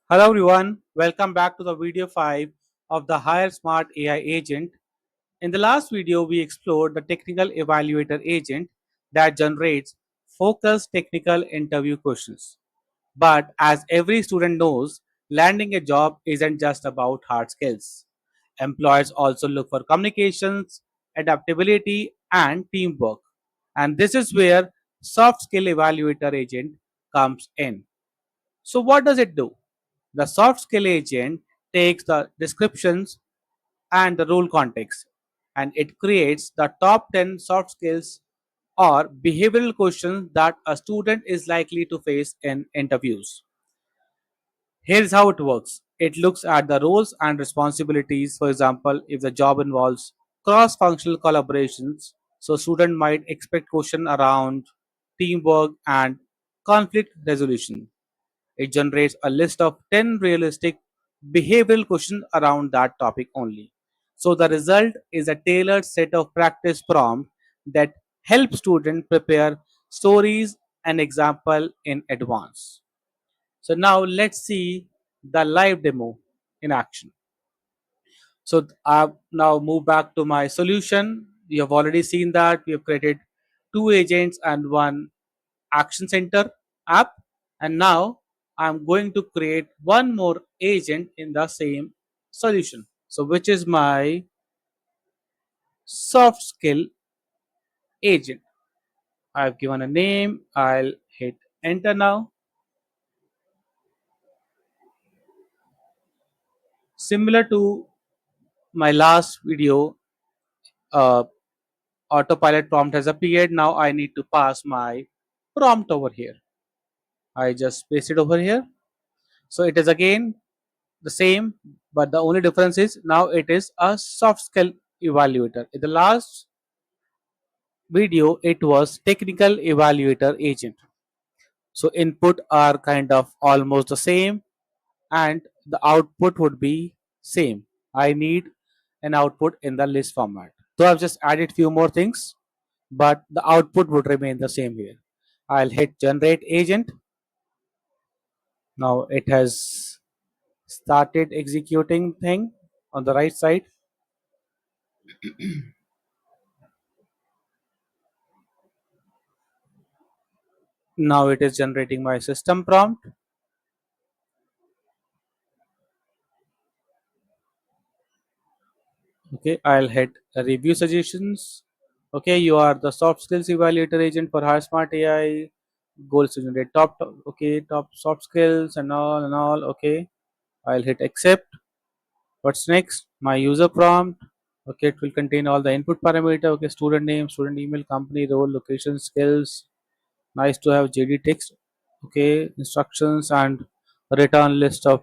Hello everyone, welcome back to the video 5 of the HireSmart AI agent. In the last video, we explored the technical evaluator agent that generates focused technical interview questions. But as every student knows, landing a job isn't just about hard skills. Employers also look for communications, adaptability, and teamwork. And this is where soft skill evaluator agent comes in. So what does it do? The soft skill agent takes the descriptions and the role context and it creates the top 10 soft skills or behavioral questions that a student is likely to face in interviews. Here's how it works. It looks at the roles and responsibilities. For example, if the job involves cross-functional collaborations, so student might expect question around teamwork and conflict resolution. It generates a list of 10 realistic behavioral questions around that topic only. So the result is a tailored set of practice prompts that help students prepare stories and example in advance. So now let's see the live demo in action. So I've now moved back to my solution. You have already seen that we have created two agents and one action center app, and now I'm going to create one more agent in the same solution, so which is my soft skill agent. I've given a name. I'll hit enter now. Similar to my last video, uh, autopilot prompt has appeared. Now I need to pass my prompt over here. I just paste it over here, so it is again the same, but the only difference is now it is a soft skill evaluator. In the last video, it was technical evaluator agent. So input are kind of almost the same and the output would be same. I need an output in the list format. So I've just added few more things, but the output would remain the same here. I'll hit generate agent. Now it has started executing thing on the right side. Now it is generating my system prompt. Okay, I'll hit review suggestions. Okay, you are the soft skills evaluator agent for HireSmart AI. Goals to generate okay, top soft skills and all and all. Okay, I'll hit accept. What's next? My user prompt. Okay, it will contain all the input parameter. Okay, student name, student email, company, role, location, skills. Nice to have JD text. Okay, instructions and return list of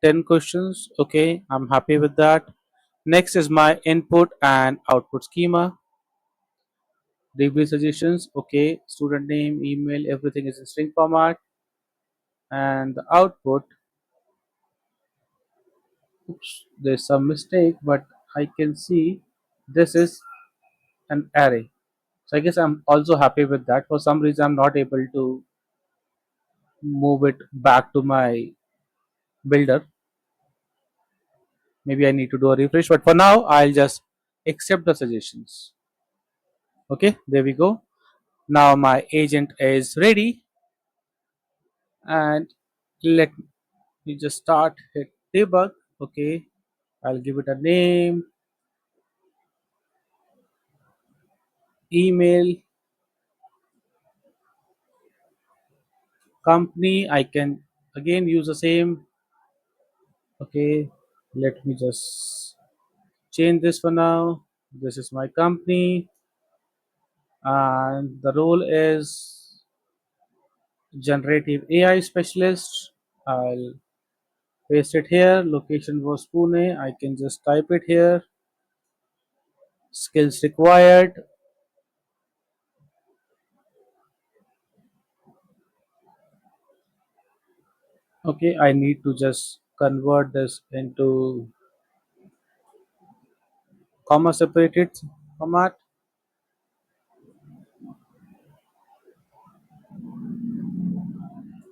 10 questions. Okay, I'm happy with that. Next is my input and output schema. Review suggestions. Okay, student name, email, everything is in string format. And the output, oops, there's some mistake, but I can see this is an array. So I guess I'm also happy with that. For some reason, I'm not able to move it back to my builder. Maybe I need to do a refresh, but for now, I'll just accept the suggestions. Okay, there we go. Now my agent is ready, and let me just start hit debug. Okay, I'll give it a name, email, company. I can again use the same. Okay, let me just change this for now. This is my company, and the role is generative AI specialist. I'll paste it here. Location was Pune. I can just type it here. Skills required. Okay, I need to just convert this into comma separated format.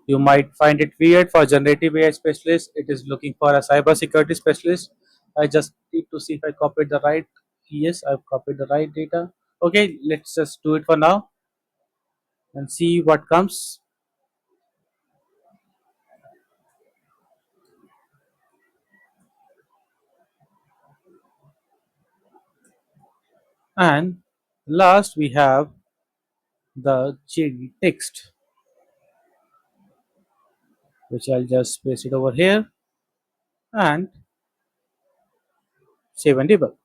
You might find it weird for generative AI specialist. It is looking for a cybersecurity specialist. I just need to see if I copied the right. Yes, I've copied the right data. Okay, let's just do it for now and see what comes. And last we have the JD text, which I'll just paste it over here and save and debug.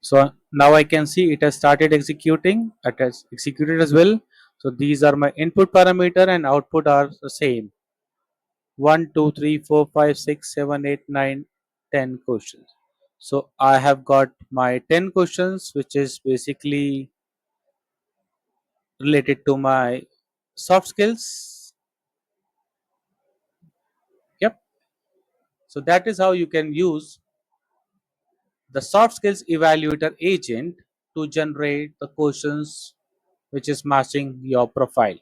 So now I can see it has started executing. It has executed as well. So these are my input parameter and output are the same. 1, 2, 3, 4, 5, 6, 7, 8, 9, 10 questions. So I have got my 10 questions, which is basically related to my soft skills. Yep. So that is how you can use the soft skills evaluator agent to generate the questions which is matching your profile.